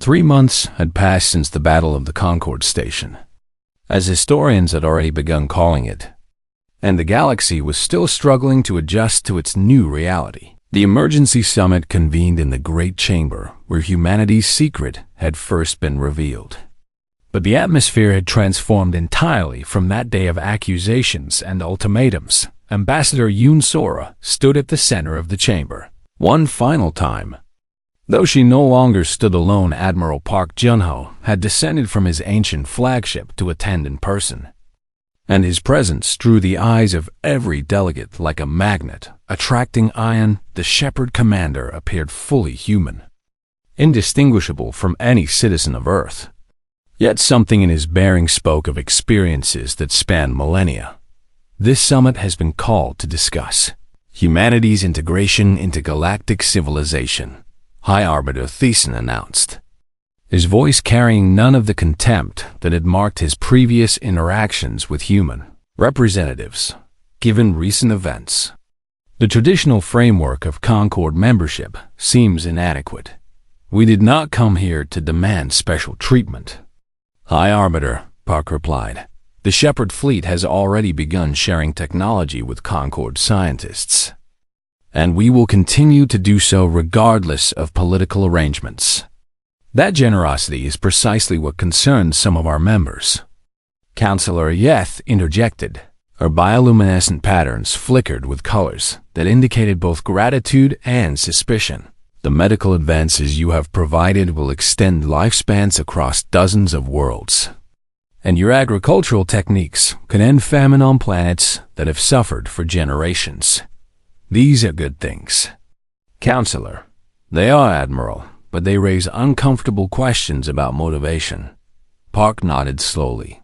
3 months had passed since the Battle of the Concord Station, as historians had already begun calling it, and the galaxy was still struggling to adjust to its new reality. The emergency summit convened in the Great Chamber, where humanity's secret had first been revealed. But the atmosphere had transformed entirely from that day of accusations and ultimatums. Ambassador Yoon Sora stood at the center of the chamber, one final time. Though she no longer stood alone, Admiral Park Jun-ho had descended from his ancient flagship to attend in person, and his presence drew the eyes of every delegate like a magnet, attracting Ion. The Shepherd commander appeared fully human, indistinguishable from any citizen of Earth. Yet something in his bearing spoke of experiences that spanned millennia. This summit has been called to discuss humanity's integration into galactic civilization, High Arbiter Thiessen announced, his voice carrying none of the contempt that had marked his previous interactions with human representatives. Given recent events, the traditional framework of Concord membership seems inadequate. We did not come here to demand special treatment. High Arbiter, Park replied. The Shepherd fleet has already begun sharing technology with Concord scientists, and we will continue to do so regardless of political arrangements. That generosity is precisely what concerns some of our members. Counselor Yeth interjected. Her bioluminescent patterns flickered with colors that indicated both gratitude and suspicion. The medical advances you have provided will extend lifespans across dozens of worlds, and your agricultural techniques can end famine on planets that have suffered for generations. These are good things. Counselor, they are, Admiral, but they raise uncomfortable questions about motivation. Park nodded slowly,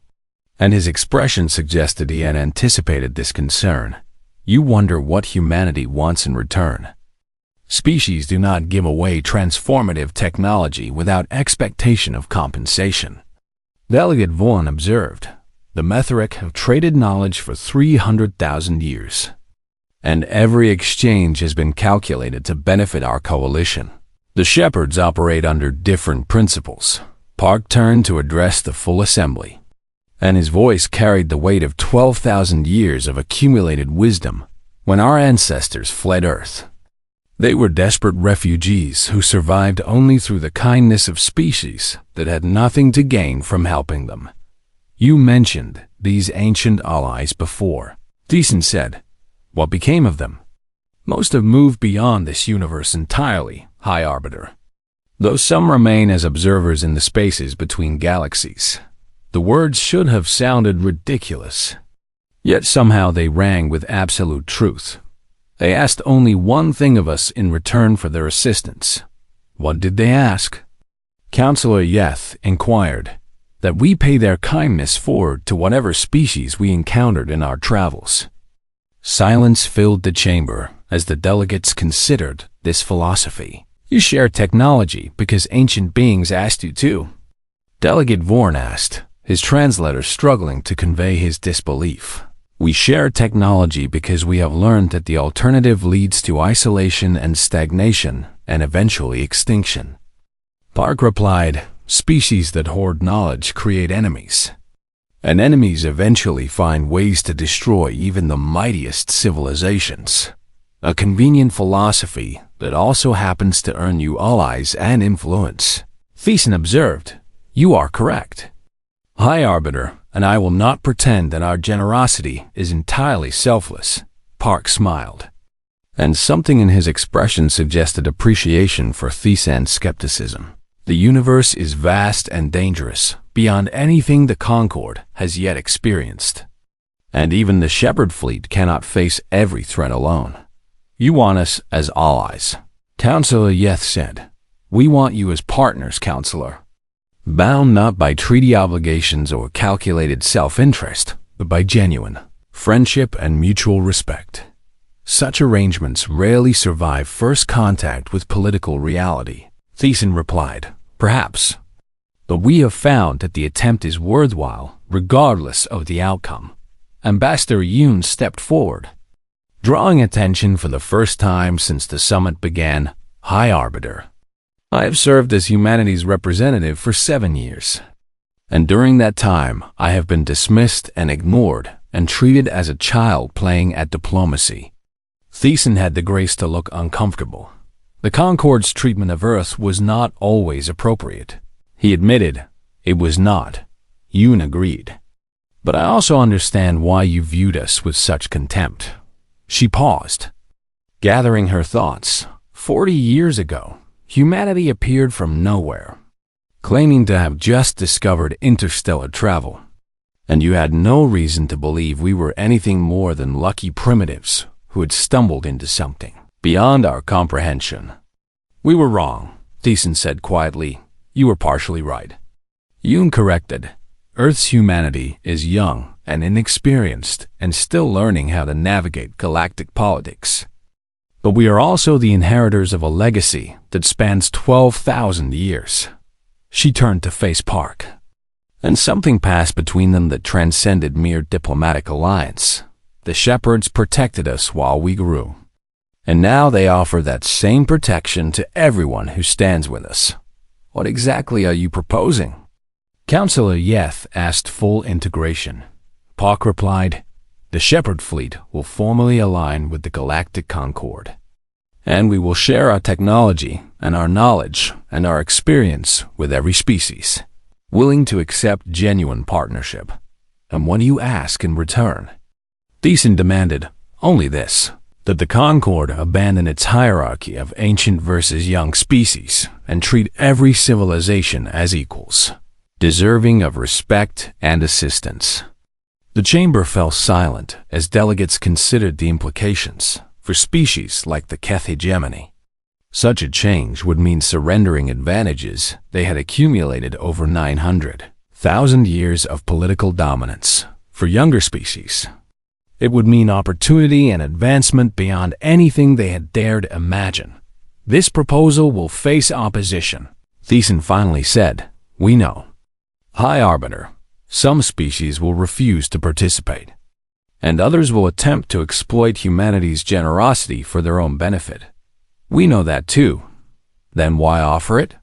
and his expression suggested he had anticipated this concern. You wonder what humanity wants in return. Species do not give away transformative technology without expectation of compensation. Delegate Vaughan observed. The Metheric have traded knowledge for 300,000 years, and every exchange has been calculated to benefit our coalition. The Shepherds operate under different principles. Park turned to address the full assembly, and his voice carried the weight of 12,000 years of accumulated wisdom. When our ancestors fled Earth, they were desperate refugees who survived only through the kindness of species that had nothing to gain from helping them. You mentioned these ancient allies before, Thiessen said. What became of them? Most have moved beyond this universe entirely, High Arbiter, though some remain as observers in the spaces between galaxies. The words should have sounded ridiculous, yet somehow they rang with absolute truth. They asked only one thing of us in return for their assistance. What did they ask? Counselor Yeth inquired. That we pay their kindness forward to whatever species we encountered in our travels. Silence filled the chamber as the delegates considered this philosophy. You share technology because ancient beings asked you to? Delegate Vaughan asked, his translator struggling to convey his disbelief. We share technology because we have learned that the alternative leads to isolation and stagnation, and eventually extinction. Park replied, species that hoard knowledge create enemies, and enemies eventually find ways to destroy even the mightiest civilizations. A convenient philosophy that also happens to earn you allies and influence. Thiessen observed, you are correct. High Arbiter, and I will not pretend that our generosity is entirely selfless. Park smiled, and something in his expression suggested appreciation for Thiessen's skepticism. The universe is vast and dangerous, beyond anything the Concord has yet experienced, and even the Shepherd fleet cannot face every threat alone. You want us as allies, Counselor Yeth said. We want you as partners, Counselor. Bound not by treaty obligations or calculated self-interest, but by genuine friendship and mutual respect. Such arrangements rarely survive first contact with political reality, Thiessen replied. Perhaps, but we have found that the attempt is worthwhile, regardless of the outcome. Ambassador Yoon stepped forward, drawing attention for the first time since the summit began. High Arbiter, I have served as humanity's representative for 7 years. And during that time, I have been dismissed and ignored and treated as a child playing at diplomacy. Thiessen had the grace to look uncomfortable. The Concorde's treatment of Earth was not always appropriate. He admitted it was not. Yoon agreed. But I also understand why you viewed us with such contempt. She paused, gathering her thoughts. 40 years ago, humanity appeared from nowhere, claiming to have just discovered interstellar travel. And you had no reason to believe we were anything more than lucky primitives who had stumbled into something beyond our comprehension. We were wrong, Thiessen said quietly. You were partially right. Yoon corrected. Earth's humanity is young and inexperienced and still learning how to navigate galactic politics. But we are also the inheritors of a legacy that spans 12,000 years. She turned to face Park. And something passed between them that transcended mere diplomatic alliance. The shepherds protected us while we grew. And now they offer that same protection to everyone who stands with us. What exactly are you proposing? Counselor Yeth asked full integration. Park replied, the Shepherd fleet will formally align with the Galactic Concorde. And we will share our technology and our knowledge and our experience with every species, willing to accept genuine partnership. And what do you ask in return? Thiessen demanded only this, that the Concorde abandon its hierarchy of ancient versus young species and treat every civilization as equals, deserving of respect and assistance. The chamber fell silent as delegates considered the implications for species like the Keth hegemony. Such a change would mean surrendering advantages they had accumulated over 900,000 years of political dominance. For younger species, it would mean opportunity and advancement beyond anything they had dared imagine. This proposal will face opposition, Thiessen finally said. We know. High Arbiter, some species will refuse to participate, and others will attempt to exploit humanity's generosity for their own benefit. We know that too. Then why offer it?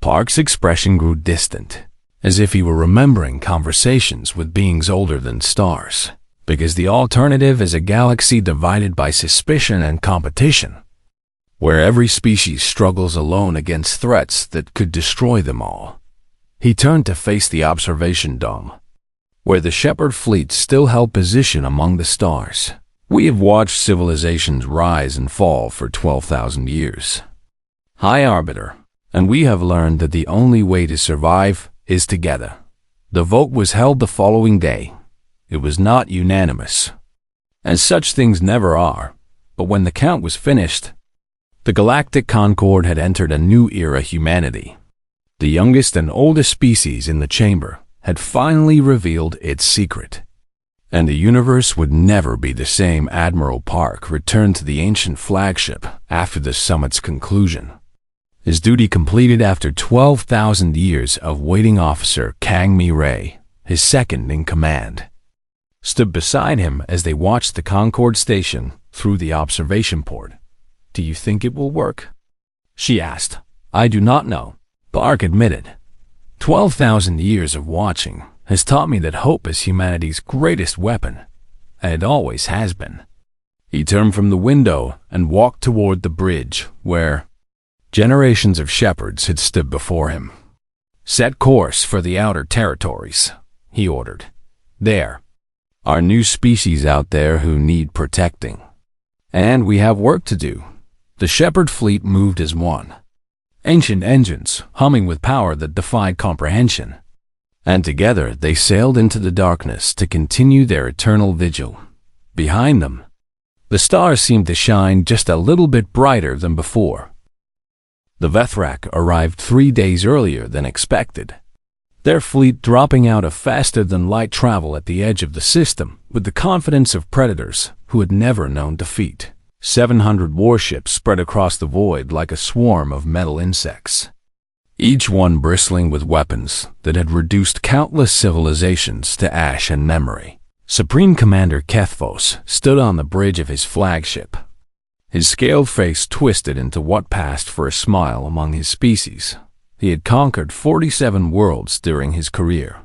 Park's expression grew distant, as if he were remembering conversations with beings older than stars. Because the alternative is a galaxy divided by suspicion and competition, where every species struggles alone against threats that could destroy them all. He turned to face the observation dome, where the Shepherd fleet still held position among the stars. We have watched civilizations rise and fall for 12,000 years. High Arbiter, and we have learned that the only way to survive is together. The vote was held the following day. It was not unanimous, as such things never are, but when the count was finished, the Galactic Concorde had entered a new era humanity. The youngest and oldest species in the chamber had finally revealed its secret, and the universe would never be the same. Admiral Park returned to the ancient flagship after the summit's conclusion. His duty completed after 12,000 years of waiting officer Kang Mi-rae, his second in command, stood beside him as they watched the Concorde station through the observation port. Do you think it will work? She asked. I do not know, Park admitted. 12,000 years of watching has taught me that hope is humanity's greatest weapon, and it always has been. He turned from the window and walked toward the bridge where generations of shepherds had stood before him. Set course for the outer territories, he ordered. There are new species out there who need protecting, and we have work to do. The Shepherd fleet moved as one, ancient engines humming with power that defied comprehension, and together they sailed into the darkness to continue their eternal vigil. Behind them, the stars seemed to shine just a little bit brighter than before. The Vethrak arrived 3 days earlier than expected, their fleet dropping out of faster-than-light travel at the edge of the system with the confidence of predators who had never known defeat. 700 warships spread across the void like a swarm of metal insects, each one bristling with weapons that had reduced countless civilizations to ash and memory. Supreme Commander Kethphos stood on the bridge of his flagship, His scaled face twisted into what passed for a smile among his species. He had conquered 47 worlds during his career,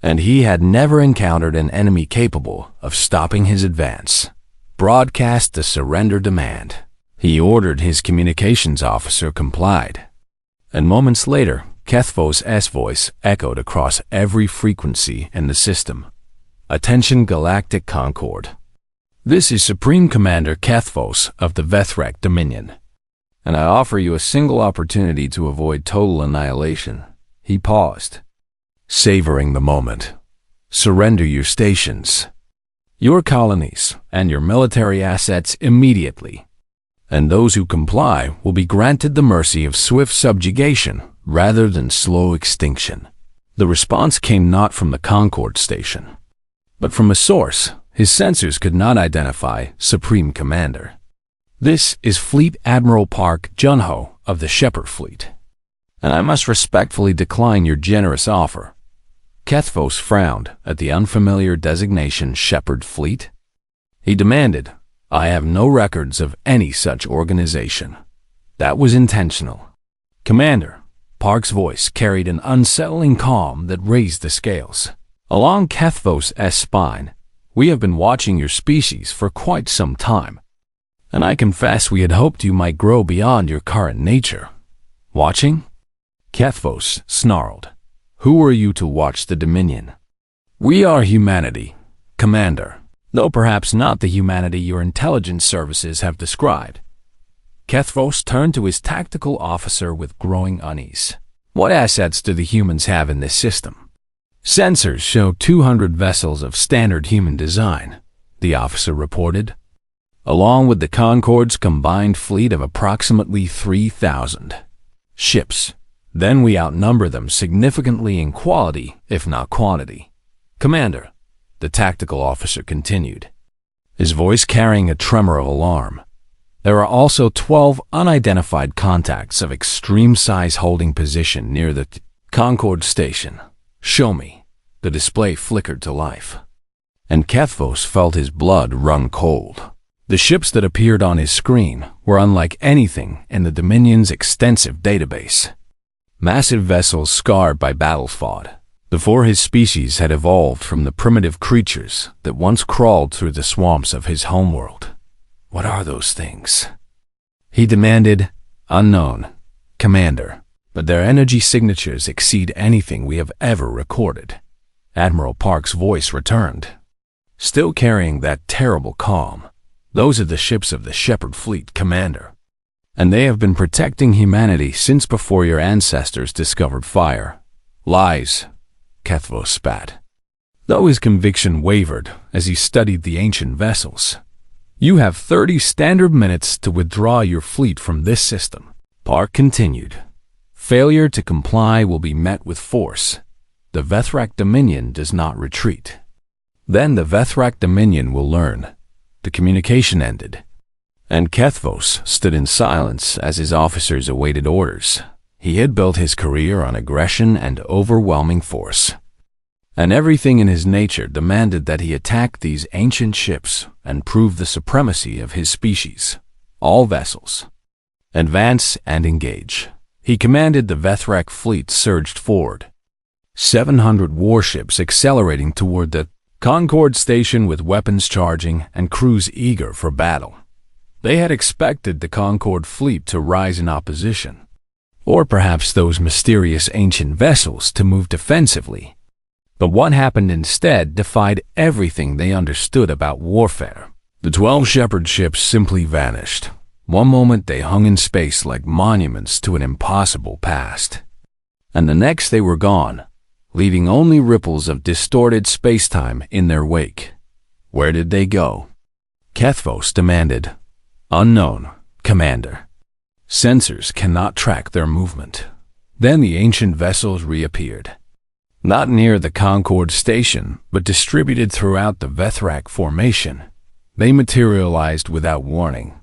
and he had never encountered an enemy capable of stopping his advance. Broadcast the surrender demand. He ordered. His communications officer complied, and moments later, Kethvos' voice echoed across every frequency in the system. Attention Galactic Concord. This is Supreme Commander Kethvos of the Vethrak Dominion, and I offer you a single opportunity to avoid total annihilation. He paused, savoring the moment. Surrender your stations, your colonies, and your military assets immediately, and those who comply will be granted the mercy of swift subjugation rather than slow extinction. The response came not from the Concord station, but from a source his sensors could not identify. Supreme Commander. This is Fleet Admiral Park Junho of the Shepherd Fleet, and I must respectfully decline your generous offer. Kethvos frowned at the unfamiliar designation Shepherd Fleet. He demanded, I have no records of any such organization. That was intentional. Commander, Park's voice carried an unsettling calm that raised the scales. Along Kethvos' spine, we have been watching your species for quite some time, and I confess we had hoped you might grow beyond your current nature. Watching? Kethvos snarled. Who are you to watch the Dominion? We are humanity, Commander, though perhaps not the humanity your intelligence services have described. Kethvos turned to his tactical officer with growing unease. What assets do the humans have in this system? Sensors show 200 vessels of standard human design, the officer reported, along with the Concord's combined fleet of approximately 3,000 ships. Then we outnumber them significantly in quality, if not quantity. Commander, the tactical officer continued, his voice carrying a tremor of alarm. There are also 12 unidentified contacts of extreme size holding position near the Concord station. Show me. The display flickered to life, and Kethvos felt his blood run cold. The ships that appeared on his screen were unlike anything in the Dominion's extensive database. Massive vessels scarred by battles fought before his species had evolved from the primitive creatures that once crawled through the swamps of his homeworld. What are those things? He demanded. Unknown, Commander, but their energy signatures exceed anything we have ever recorded. Admiral Park's voice returned, still carrying that terrible calm. Those are the ships of the Shepherd Fleet, Commander, and they have been protecting humanity since before your ancestors discovered fire. Lies, Kethvos spat, though his conviction wavered as he studied the ancient vessels. You have 30 standard minutes to withdraw your fleet from this system. Park continued. Failure to comply will be met with force. The Vethrak Dominion does not retreat. Then the Vethrak Dominion will learn. The communication ended, and Kethvos stood in silence as his officers awaited orders. He had built his career on aggression and overwhelming force, and everything in his nature demanded that he attack these ancient ships and prove the supremacy of his species. All vessels, advance and engage. He commanded. The Vethrak fleet surged forward, 700 warships accelerating toward the Concord station with weapons charging and crews eager for battle. They had expected the Concord fleet to rise in opposition, or perhaps those mysterious ancient vessels to move defensively. But what happened instead defied everything they understood about warfare. The 12 Shepherd ships simply vanished. One moment they hung in space like monuments to an impossible past, and the next they were gone, leaving only ripples of distorted space-time in their wake. Where did they go? Kethvos demanded. Unknown, Commander. Sensors cannot track their movement. Then the ancient vessels reappeared, not near the Concord station, but distributed throughout the Vethrak formation. They materialized without warning,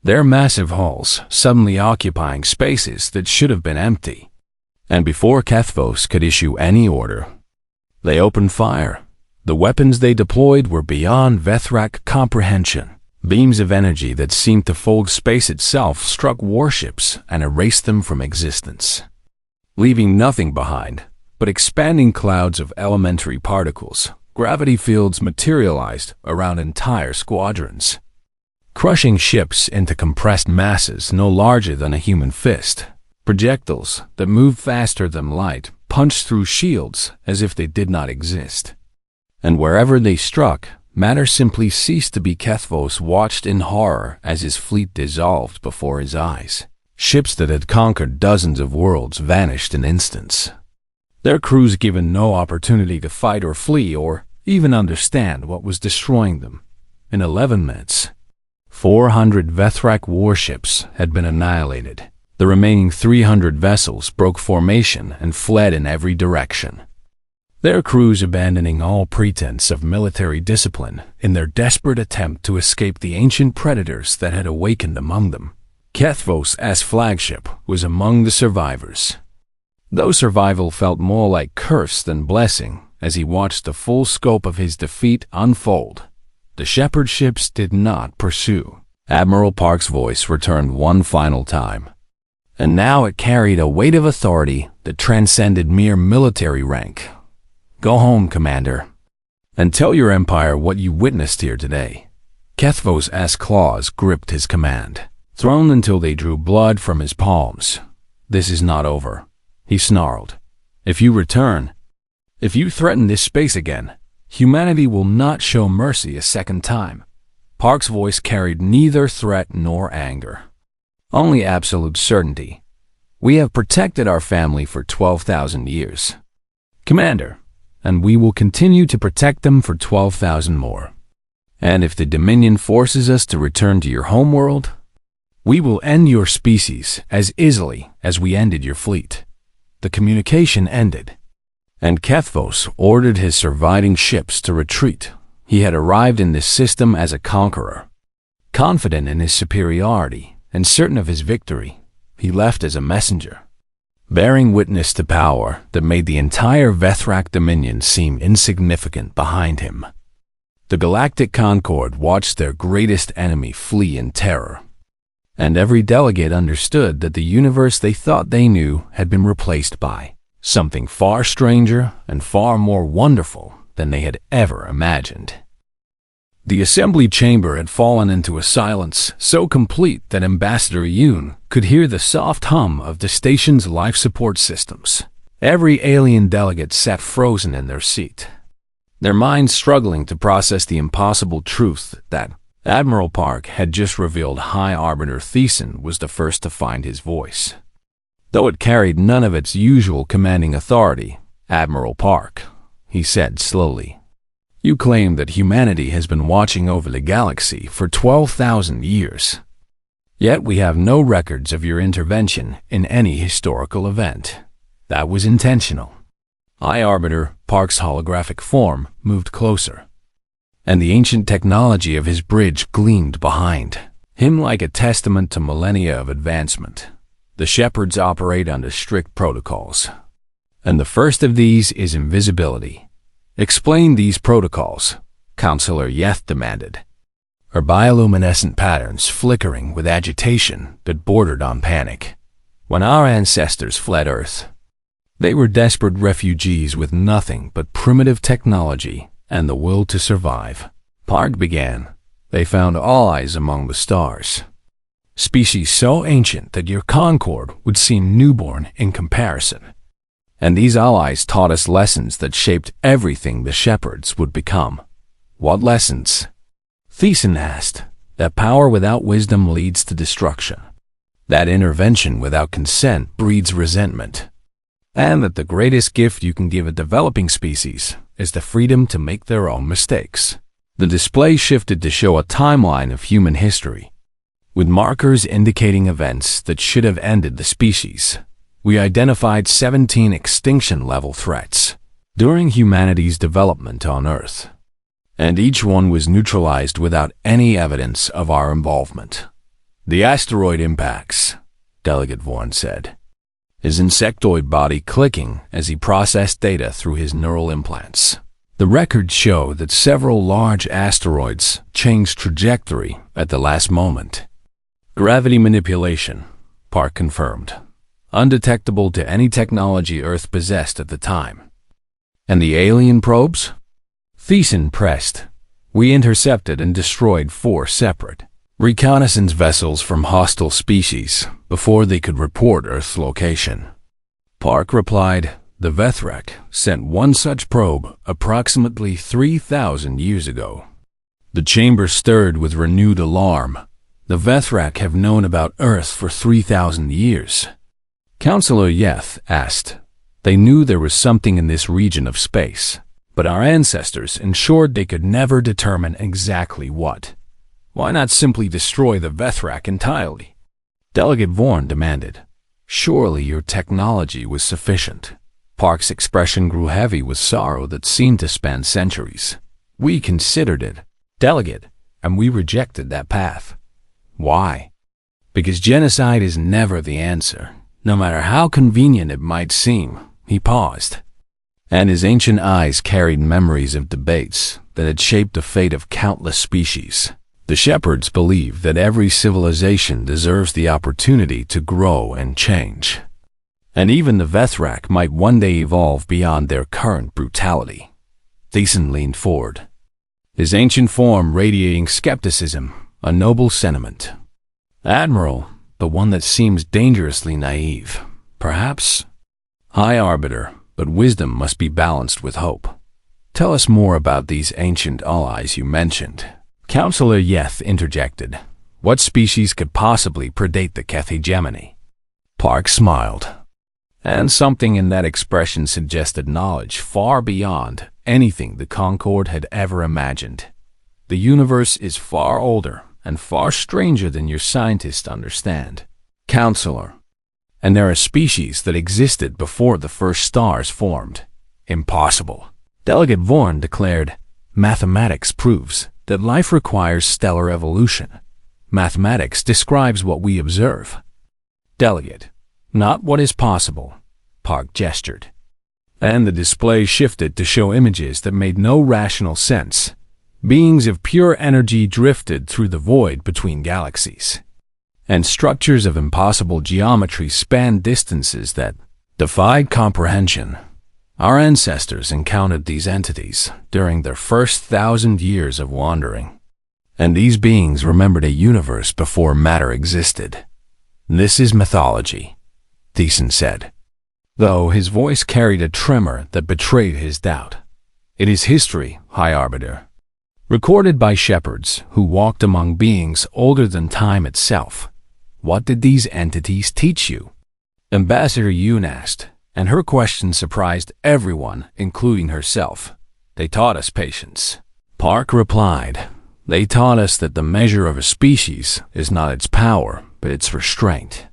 their massive hulls suddenly occupying spaces that should have been empty. And before Kethvos could issue any order, they opened fire. The weapons they deployed were beyond Vethrak comprehension. Beams of energy that seemed to fold space itself struck warships and erased them from existence, leaving nothing behind but expanding clouds of elementary particles. Gravity fields materialized around entire squadrons, crushing ships into compressed masses no larger than a human fist. Projectiles that moved faster than light punched through shields as if they did not exist. And wherever they struck, matter simply ceased to be. Kethvos watched in horror as his fleet dissolved before his eyes. Ships that had conquered dozens of worlds vanished in instants, their crews given no opportunity to fight or flee or even understand what was destroying them. In 11 minutes, 400 Vethrak warships had been annihilated. The remaining 300 vessels broke formation and fled in every direction, their crews abandoning all pretense of military discipline in their desperate attempt to escape the ancient predators that had awakened among them. Kethvos' flagship was among the survivors, though survival felt more like curse than blessing as he watched the full scope of his defeat unfold. The shepherd ships did not pursue. Admiral Park's voice returned one final time, and now it carried a weight of authority that transcended mere military rank. Go home, Commander, and tell your empire what you witnessed here today. Kethvos' claws gripped his command, thrown until they drew blood from his palms. This is not over, he snarled. If you return, if you threaten this space again, humanity will not show mercy a second time. Park's voice carried neither threat nor anger, only absolute certainty. We have protected our family for 12,000 years, Commander, and we will continue to protect them for 12,000 more. And if the Dominion forces us to return to your homeworld, we will end your species as easily as we ended your fleet. The communication ended, and Kethvos ordered his surviving ships to retreat. He had arrived in this system as a conqueror. Confident in his superiority and certain of his victory, he left as a messenger, bearing witness to power that made the entire Vethrak Dominion seem insignificant behind him. The Galactic Concord watched their greatest enemy flee in terror, and every delegate understood that the universe they thought they knew had been replaced by something far stranger and far more wonderful than they had ever imagined. The assembly chamber had fallen into a silence so complete that Ambassador Yoon could hear the soft hum of the station's life support systems. Every alien delegate sat frozen in their seat, their minds struggling to process the impossible truth that Admiral Park had just revealed. High Arbiter Thiessen was the first to find his voice, though it carried none of its usual commanding authority. Admiral Park, he said slowly, you claim that humanity has been watching over the galaxy for 12,000 years. Yet we have no records of your intervention in any historical event. That was intentional. High Arbiter Park's holographic form moved closer, and the ancient technology of his bridge gleamed behind him like a testament to millennia of advancement. The shepherds operate under strict protocols, and the first of these is invisibility. Explain these protocols, Counselor Yeth demanded, her bioluminescent patterns flickering with agitation that bordered on panic. When our ancestors fled Earth, they were desperate refugees with nothing but primitive technology and the will to survive. Park began. They found allies among the stars, species so ancient that your Concord would seem newborn in comparison. And these allies taught us lessons that shaped everything the shepherds would become. What lessons? Thiessen asked. That power without wisdom leads to destruction, that intervention without consent breeds resentment, and that the greatest gift you can give a developing species is the freedom to make their own mistakes. The display shifted to show a timeline of human history, with markers indicating events that should have ended the species. We identified 17 extinction-level threats during humanity's development on Earth, and each one was neutralized without any evidence of our involvement. The asteroid impacts, Delegate Vaughan said, his insectoid body clicking as he processed data through his neural implants. The records show that several large asteroids changed trajectory at the last moment. Gravity manipulation, Park confirmed, undetectable to any technology Earth possessed at the time. And the alien probes? Thiessen pressed. We intercepted and destroyed 4 separate reconnaissance vessels from hostile species before they could report Earth's location. Park replied, the Vethrak sent one such probe approximately 3,000 years ago. The chamber stirred with renewed alarm. The Vethrak have known about Earth for 3,000 years. Counselor Yeth asked, they knew there was something in this region of space, but our ancestors ensured they could never determine exactly what. Why not simply destroy the Vethrak entirely? Delegate Vorn demanded. Surely your technology was sufficient. Park's expression grew heavy with sorrow that seemed to span centuries. We considered it, Delegate, and we rejected that path. Why? Because genocide is never the answer, no matter how convenient it might seem. He paused, and his ancient eyes carried memories of debates that had shaped the fate of countless species. The shepherds believe that every civilization deserves the opportunity to grow and change. And even the Vethrak might one day evolve beyond their current brutality. Thiessen leaned forward, his ancient form radiating skepticism, a noble sentiment. Admiral, the one that seems dangerously naive, perhaps? High Arbiter, but wisdom must be balanced with hope. Tell us more about these ancient allies you mentioned. Counselor Yeth interjected. What species could possibly predate the Keth hegemony? Park smiled, and something in that expression suggested knowledge far beyond anything the Concord had ever imagined. The universe is far older and far stranger than your scientists understand. Counselor, and there are species that existed before the first stars formed. Impossible. Delegate Vorn declared, mathematics proves that life requires stellar evolution. Mathematics describes what we observe. Delegate, not what is possible. Park gestured, and the display shifted to show images that made no rational sense. Beings of pure energy drifted through the void between galaxies, and structures of impossible geometry spanned distances that defied comprehension. Our ancestors encountered these entities during their first 1,000 years of wandering, and these beings remembered a universe before matter existed. This is mythology, Thiessen said, though his voice carried a tremor that betrayed his doubt. It is history, High Arbiter, recorded by shepherds who walked among beings older than time itself. What did these entities teach you? Ambassador Yoon asked, and her question surprised everyone, including herself. They taught us patience. Park replied, they taught us that the measure of a species is not its power, but its restraint.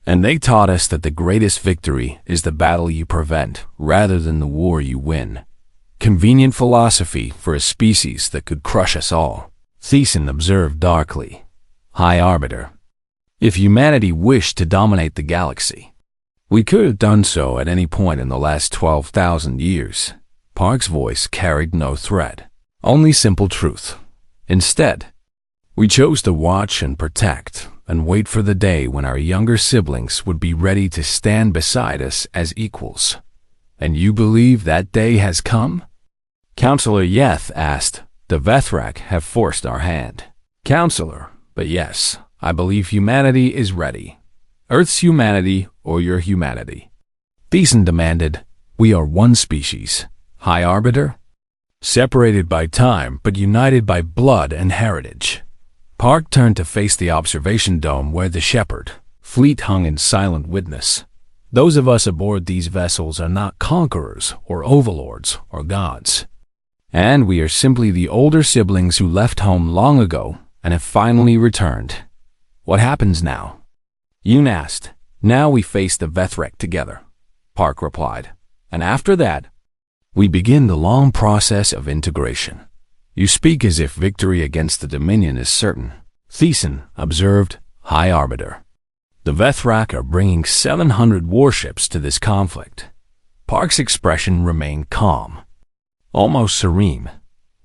And they taught us that the greatest victory is the battle you prevent rather than the war you win. Convenient philosophy for a species that could crush us all. Thiessen observed darkly. High Arbiter, if humanity wished to dominate the galaxy, we could have done so at any point in the last 12,000 years. Park's voice carried no threat, only simple truth. Instead, we chose to watch and protect and wait for the day when our younger siblings would be ready to stand beside us as equals. And you believe that day has come? Counselor Yeth asked, the Vethrak have forced our hand. Counselor, but yes, I believe humanity is ready. Earth's humanity or your humanity. Thiessen demanded, we are one species, High Arbiter? Separated by time but united by blood and heritage. Park turned to face the observation dome where the shepherd fleet hung in silent witness. Those of us aboard these vessels are not conquerors or overlords or gods. And we are simply the older siblings who left home long ago and have finally returned. What happens now? Yoon asked. Now we face the Vethrak together, Park replied. And after that, we begin the long process of integration. You speak as if victory against the Dominion is certain. Thiessen observed, High Arbiter. The Vethrak are bringing 700 warships to this conflict. Park's expression remained calm. almost serene.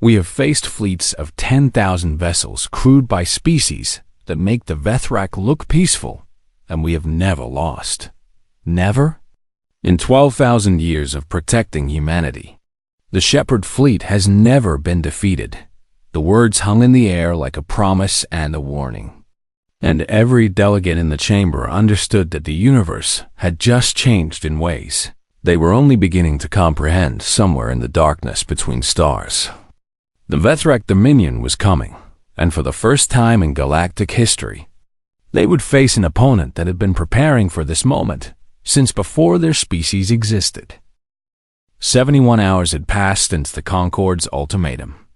We have faced fleets of 10,000 vessels crewed by species that make the Vethrak look peaceful, and we have never lost. Never? In 12,000 years of protecting humanity, the Shepherd fleet has never been defeated. The words hung in the air like a promise and a warning. And every delegate in the chamber understood that the universe had just changed in ways they were only beginning to comprehend somewhere in the darkness between stars. The Vethrak Dominion was coming, and for the first time in galactic history, they would face an opponent that had been preparing for this moment since before their species existed. 71 hours had passed since the Concorde's ultimatum,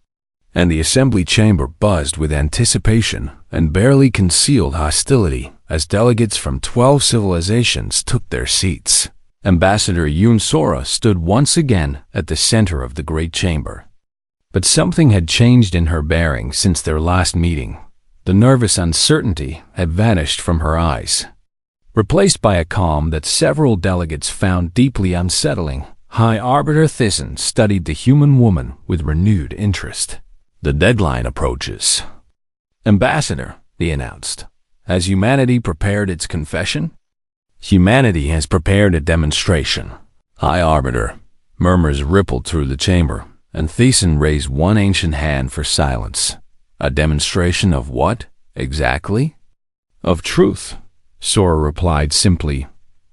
and the assembly chamber buzzed with anticipation and barely concealed hostility as delegates from 12 civilizations took their seats. Ambassador Yun Sora stood once again at the center of the great chamber. But something had changed in her bearing since their last meeting. The nervous uncertainty had vanished from her eyes, replaced by a calm that several delegates found deeply unsettling. High Arbiter Thyssen studied the human woman with renewed interest. The deadline approaches. Ambassador, he announced, has humanity prepared its confession? Humanity has prepared a demonstration. High Arbiter, murmurs rippled through the chamber, and Thyssen raised one ancient hand for silence. A demonstration of what, exactly? Of truth, Sora replied simply.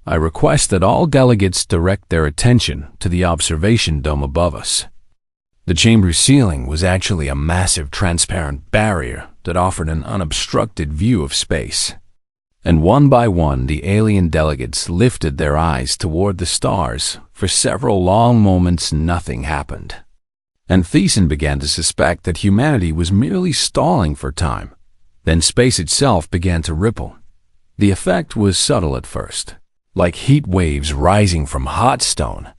I request that all delegates direct their attention to the observation dome above us. The chamber's ceiling was actually a massive transparent barrier that offered an unobstructed view of space. And one by one the alien delegates lifted their eyes toward the stars. For several long moments nothing happened. And Thyssen began to suspect that humanity was merely stalling for time. Then space itself began to ripple. The effect was subtle at first, like heat waves rising from hot stone.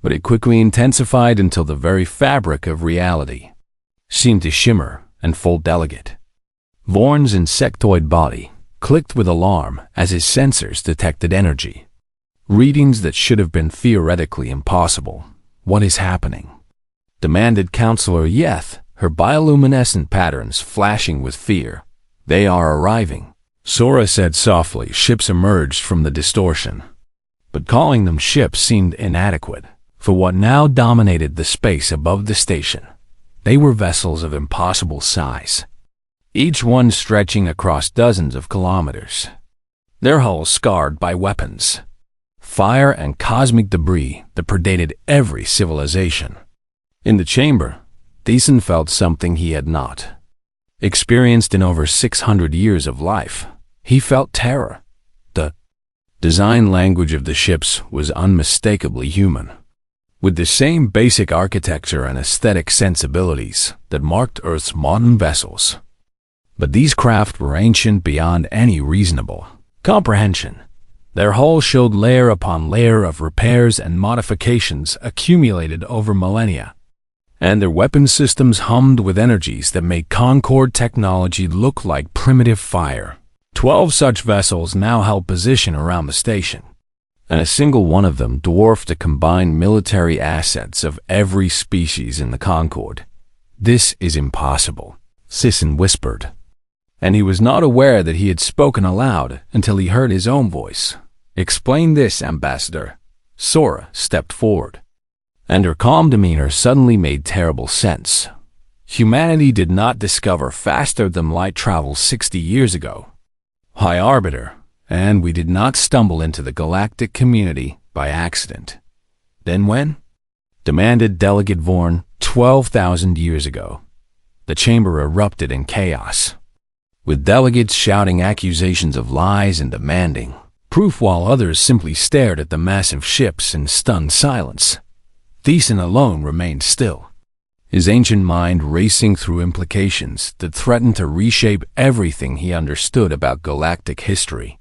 But it quickly intensified until the very fabric of reality seemed to shimmer and fold delegate. Vorn's insectoid body clicked with alarm as his sensors detected energy. Readings that should have been theoretically impossible. What is happening? Demanded Counselor Yeth, her bioluminescent patterns flashing with fear. They are arriving. Sora said softly. Ships emerged from the distortion. But calling them ships seemed inadequate for what now dominated the space above the station. They were vessels of impossible size, each one stretching across dozens of kilometers. Their hulls scarred by weapons, fire and cosmic debris that predated every civilization. In the chamber, Thyssen felt something he had not experienced in over 600 years of life. He felt terror. The design language of the ships was unmistakably human, with the same basic architecture and aesthetic sensibilities that marked Earth's modern vessels. But these craft were ancient beyond any reasonable comprehension. Their hulls showed layer upon layer of repairs and modifications accumulated over millennia, and their weapon systems hummed with energies that made Concorde technology look like primitive fire. 12 such vessels now held position around the station, and a single one of them dwarfed the combined military assets of every species in the Concorde. This is impossible, Thyssen whispered, and he was not aware that he had spoken aloud until he heard his own voice. Explain this, Ambassador. Sora stepped forward, and her calm demeanor suddenly made terrible sense. Humanity did not discover faster than light travel 60 years ago. High Arbiter, and we did not stumble into the galactic community by accident. Then when? Demanded Delegate Vorn. 12,000 years ago. The chamber erupted in chaos, with delegates shouting accusations of lies and demanding proof while others simply stared at the massive ships in stunned silence. Thyssen alone remained still, his ancient mind racing through implications that threatened to reshape everything he understood about galactic history.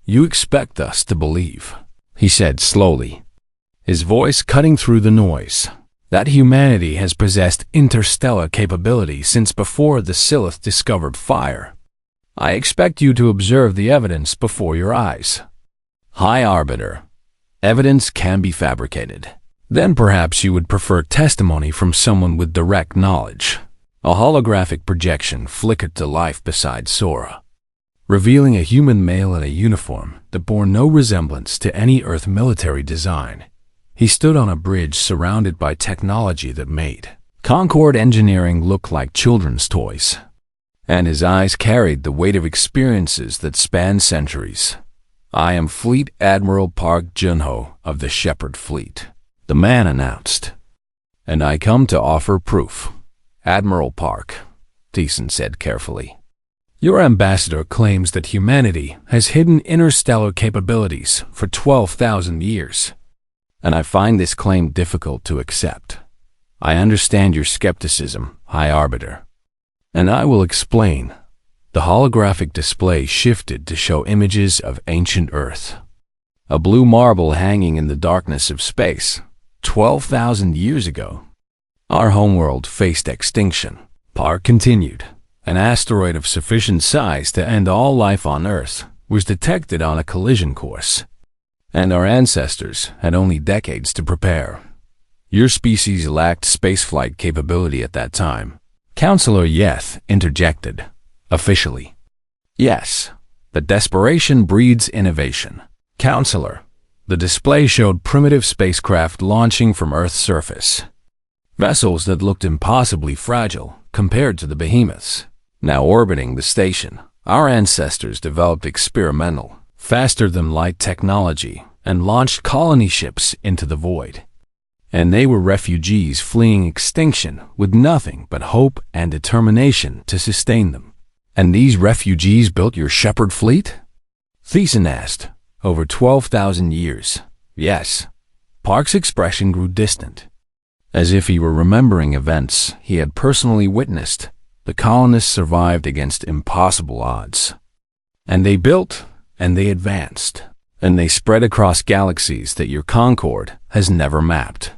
You expect us to believe, he said slowly, his voice cutting through the noise, that humanity has possessed interstellar capability since before the Silith discovered fire. I expect you to observe the evidence before your eyes. High Arbiter, evidence can be fabricated. Then perhaps you would prefer testimony from someone with direct knowledge. A holographic projection flickered to life beside Sora, revealing a human male in a uniform that bore no resemblance to any Earth military design. He stood on a bridge surrounded by technology that made Concord engineering look like children's toys, and his eyes carried the weight of experiences that spanned centuries. "I am Fleet Admiral Park Junho of the Shepherd Fleet," the man announced, "and I come to offer proof." "Admiral Park," Thiessen said carefully, "your ambassador claims that humanity has hidden interstellar capabilities for 12,000 years, and I find this claim difficult to accept. I understand your skepticism, High Arbiter, and I will explain." The holographic display shifted to show images of ancient Earth, a blue marble hanging in the darkness of space. 12,000 years ago, our homeworld faced extinction. Park continued. An asteroid of sufficient size to end all life on Earth was detected on a collision course, and our ancestors had only decades to prepare. Your species lacked spaceflight capability at that time. Counselor Yeth interjected, officially. "Yes, but desperation breeds innovation." "Counselor," the display showed primitive spacecraft launching from Earth's surface, vessels that looked impossibly fragile compared to the behemoths now orbiting the station. Our ancestors developed experimental, faster-than-light technology and launched colony ships into the void. And they were refugees fleeing extinction with nothing but hope and determination to sustain them. "And these refugees built your Shepherd Fleet?" Thiessen asked. "Over 12,000 years. Yes." Park's expression grew distant, as if he were remembering events he had personally witnessed. "The colonists survived against impossible odds. And they built, and they advanced, and they spread across galaxies that your Concord has never mapped."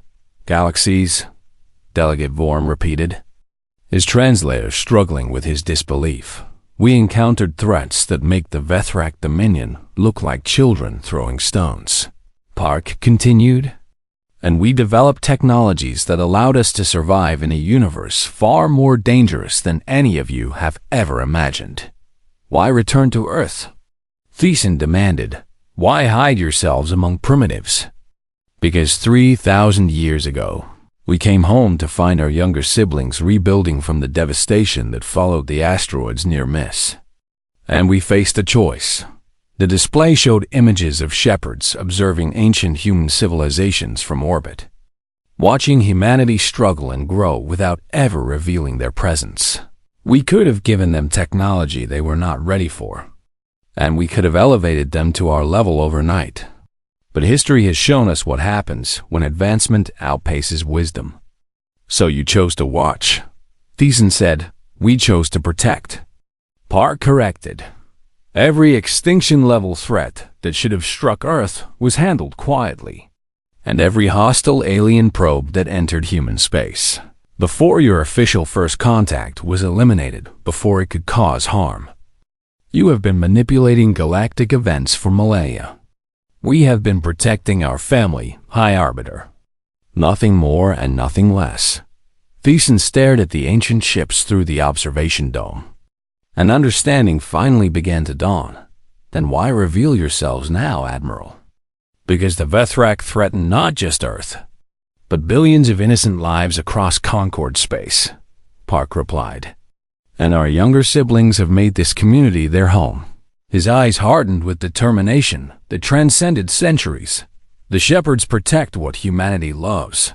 "Galaxies?" Delegate Vorm repeated, his translator struggling with his disbelief. "We encountered threats that make the Vethrak Dominion look like children throwing stones," Park continued. "And we developed technologies that allowed us to survive in a universe far more dangerous than any of you have ever imagined. Why return to Earth?" Thiessen demanded. "Why hide yourselves among primitives?" "Because 3,000 years ago, we came home to find our younger siblings rebuilding from the devastation that followed the asteroid's near miss. And we faced a choice." The display showed images of shepherds observing ancient human civilizations from orbit, watching humanity struggle and grow without ever revealing their presence. We could have given them technology they were not ready for, and we could have elevated them to our level overnight. But history has shown us what happens when advancement outpaces wisdom. "So you chose to watch," Thiessen said. "We chose to protect," Park corrected. "Every extinction-level threat that should have struck Earth was handled quietly, and every hostile alien probe that entered human space, before your official first contact, was eliminated before it could cause harm. You have been manipulating galactic events for millennia. We have been protecting our family, High Arbiter. Nothing more and nothing less." Thiessen stared at the ancient ships through the observation dome. An understanding finally began to dawn. "Then why reveal yourselves now, Admiral?" "Because the Vethrak threaten not just Earth, but billions of innocent lives across Concord space," Park replied. "And our younger siblings have made this community their home." His eyes hardened with determination that transcended centuries. "The shepherds protect what humanity loves,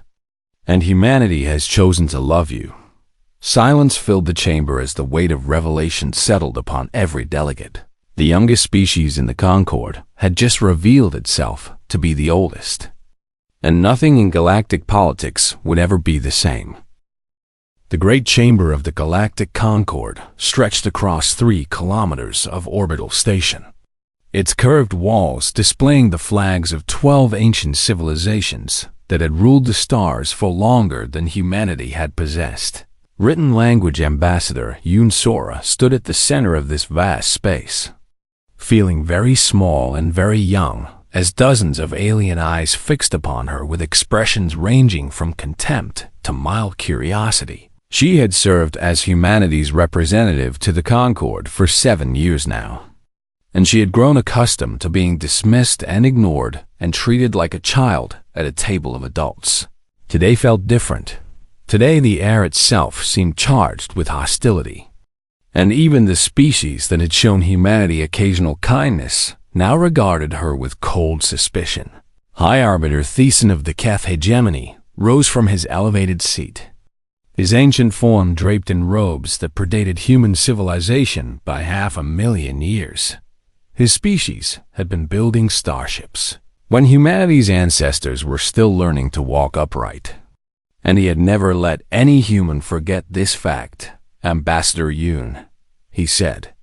and humanity has chosen to love you." Silence filled the chamber as the weight of revelation settled upon every delegate. The youngest species in the Concord had just revealed itself to be the oldest, and nothing in galactic politics would ever be the same. The great chamber of the Galactic Concord stretched across 3 kilometers of orbital station, its curved walls displaying the flags of 12 ancient civilizations that had ruled the stars for longer than humanity had possessed. Written language ambassador Yoon Sora stood at the center of this vast space. Feeling very small and very young, as dozens of alien eyes fixed upon her with expressions ranging from contempt to mild curiosity. She had served as humanity's representative to the Concord for 7 years now, and she had grown accustomed to being dismissed and ignored and treated like a child at a table of adults. Today felt different. Today the air itself seemed charged with hostility, and even the species that had shown humanity occasional kindness now regarded her with cold suspicion. High Arbiter Thesan of the Keth hegemony rose from his elevated seat, his ancient form draped in robes that predated human civilization by 500,000 years. His species had been building starships when humanity's ancestors were still learning to walk upright, and he had never let any human forget this fact. "Ambassador Yoon," he said,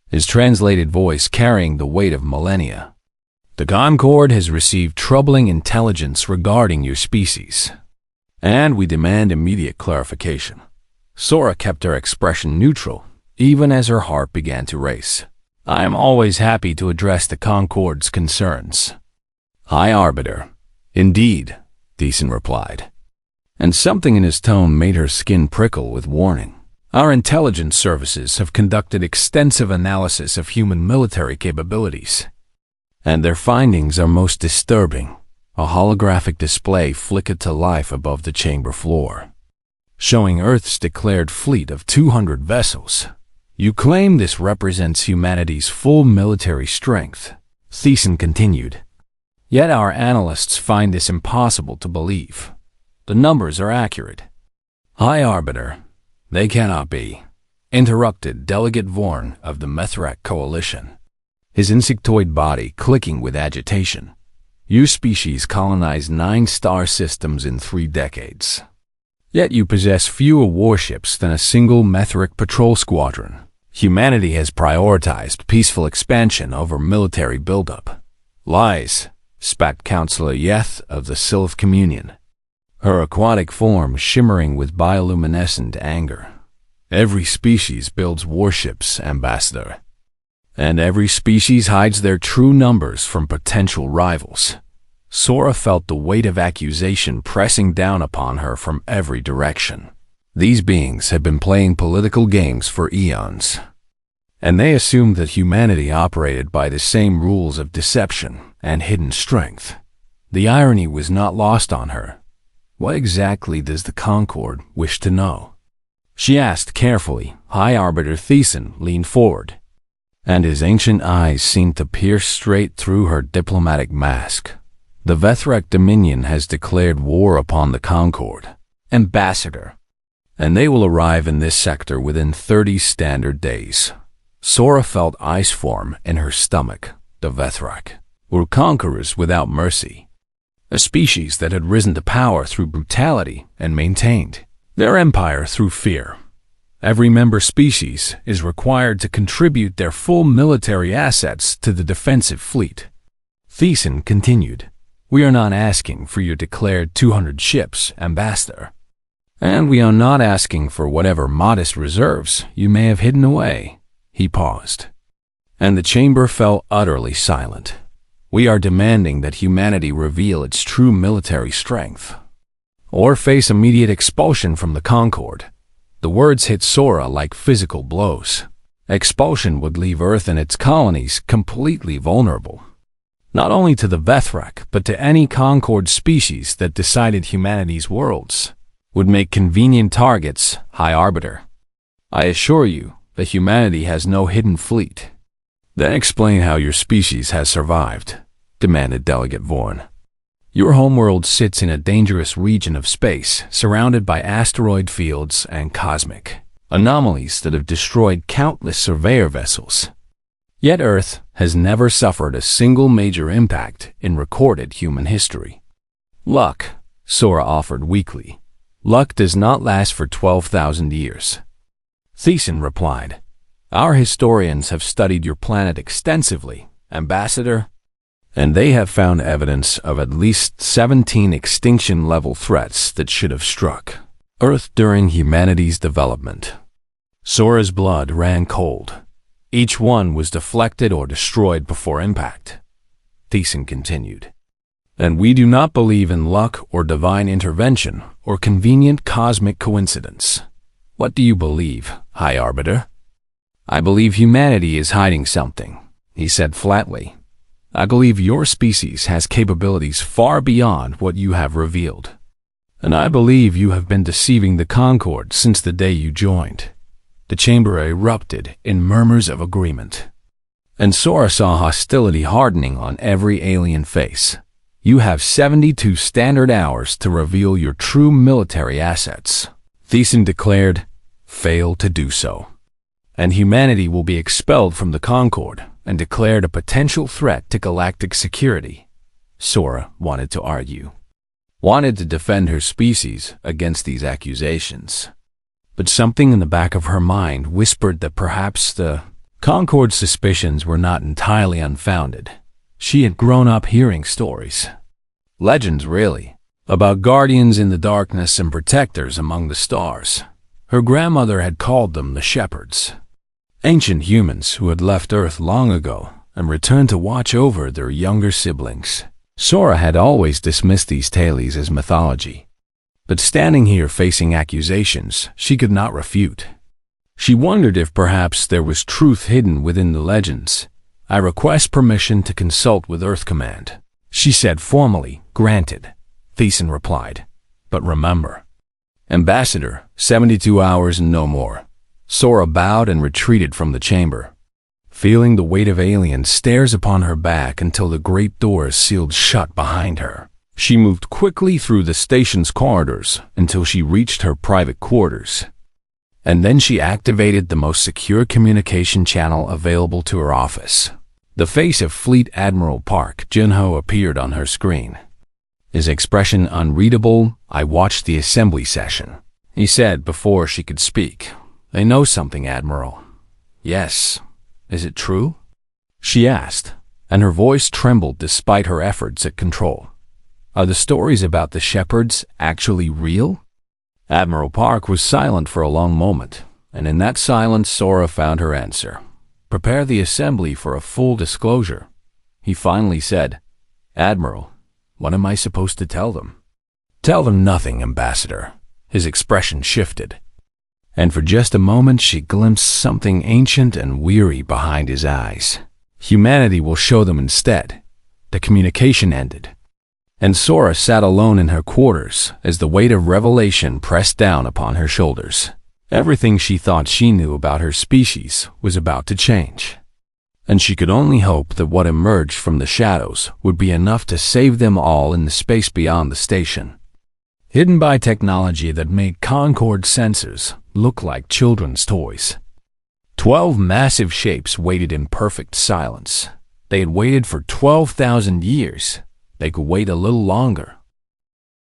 his translated voice carrying the weight of millennia, "the Concord has received troubling intelligence regarding your species, and we demand immediate clarification." Sora kept her expression neutral, even as her heart began to race. "I am always happy to address the Concord's concerns, High Arbiter." "Indeed," Thesan replied, and something in his tone made her skin prickle with warning. "Our intelligence services have conducted extensive analysis of human military capabilities, and their findings are most disturbing." A holographic display flickered to life above the chamber floor, showing Earth's declared fleet of 200 vessels. "You claim this represents humanity's full military strength," Thesan continued. "Yet our analysts find this impossible to believe. The numbers are accurate." "High Arbiter, they cannot be," interrupted Delegate Vorn of the Methrak Coalition, his insectoid body clicking with agitation. "Your species colonized 9 star systems in 3 decades. Yet you possess fewer warships than a single Methrak patrol squadron. Humanity has prioritized peaceful expansion over military buildup." "Lies," spat Counselor Yeth of the Sylph Communion, her aquatic form shimmering with bioluminescent anger. "Every species builds warships, Ambassador, and every species hides their true numbers from potential rivals." Sora felt the weight of accusation pressing down upon her from every direction. These beings had been playing political games for eons, and they assumed that humanity operated by the same rules of deception and hidden strength. The irony was not lost on her. "What exactly does the Concord wish to know?" she asked carefully. High Arbiter Thesan leaned forward, and his ancient eyes seemed to pierce straight through her diplomatic mask. "The Vethrak Dominion has declared war upon the Concord, Ambassador, and they will arrive in this sector within 30 standard days." Sora felt ice form in her stomach. The Vethrak were conquerors without mercy, a species that had risen to power through brutality and maintained their empire through fear. Every member species is required to contribute their full military assets to the defensive fleet. Thesan continued, "We are not asking for your declared 200 ships, Ambassador, and we are not asking for whatever modest reserves you may have hidden away." He paused, and the chamber fell utterly silent. "We are demanding that humanity reveal its true military strength, or face immediate expulsion from the Concord." The words hit Sora like physical blows. Expulsion would leave Earth and its colonies completely vulnerable, not only to the Vethrak, but to any Concord species that decided humanity's worlds would make convenient targets. "High Arbiter, I assure you that humanity has no hidden fleet." "Then explain how your species has survived," demanded Delegate Vorn. "Your homeworld sits in a dangerous region of space, surrounded by asteroid fields and cosmic anomalies that have destroyed countless surveyor vessels. Yet Earth has never suffered a single major impact in recorded human history." "Luck," Sora offered weakly. "Luck does not last for 12,000 years." Thesan replied, "Our historians have studied your planet extensively, Ambassador, and they have found evidence of at least 17 extinction-level threats that should have struck Earth during humanity's development." Sora's blood ran cold. Each one was deflected or destroyed before impact. Thiessen continued. And we do not believe in luck or divine intervention or convenient cosmic coincidence. What do you believe, High Arbiter? I believe humanity is hiding something, he said flatly. I believe your species has capabilities far beyond what you have revealed. And I believe you have been deceiving the Concord since the day you joined. The chamber erupted in murmurs of agreement. And Sora saw hostility hardening on every alien face. You have 72 standard hours to reveal your true military assets. Thiessen declared, fail to do so. And humanity will be expelled from the Concord and declared a potential threat to galactic security. Sora wanted to argue, wanted to defend her species against these accusations. But something in the back of her mind whispered that perhaps the Concord's suspicions were not entirely unfounded. She had grown up hearing stories. Legends, really, about guardians in the darkness and protectors among the stars. Her grandmother had called them the shepherds. Ancient humans who had left Earth long ago and returned to watch over their younger siblings. Sora had always dismissed these tales as mythology. But standing here facing accusations she could not refute. She wondered if perhaps there was truth hidden within the legends. I request permission to consult with Earth Command, she said formally. Granted, Thiessen replied. But remember, Ambassador, 72 hours and no more. Sora bowed and retreated from the chamber, feeling the weight of alien stares upon her back until the great doors sealed shut behind her. She moved quickly through the station's corridors until she reached her private quarters. And then she activated the most secure communication channel available to her office. The face of Fleet Admiral Park Jin-ho appeared on her screen. His expression unreadable. I watched the assembly session, he said before she could speak. They know something, Admiral. Yes. Is it true? She asked, and her voice trembled despite her efforts at control. Are the stories about the shepherds actually real? Admiral Park was silent for a long moment, and in that silence Sora found her answer. Prepare the assembly for a full disclosure. He finally said, Admiral, what am I supposed to tell them? Tell them nothing, Ambassador. His expression shifted. And for just a moment she glimpsed something ancient and weary behind his eyes. Humanity will show them instead. The communication ended, and Sora sat alone in her quarters as the weight of revelation pressed down upon her shoulders. Everything she thought she knew about her species was about to change, and she could only hope that what emerged from the shadows would be enough to save them all in the space beyond the station. Hidden by technology that made Concord sensors look like children's toys. 12 massive shapes waited in perfect silence. They had waited for 12,000 years. They could wait a little longer,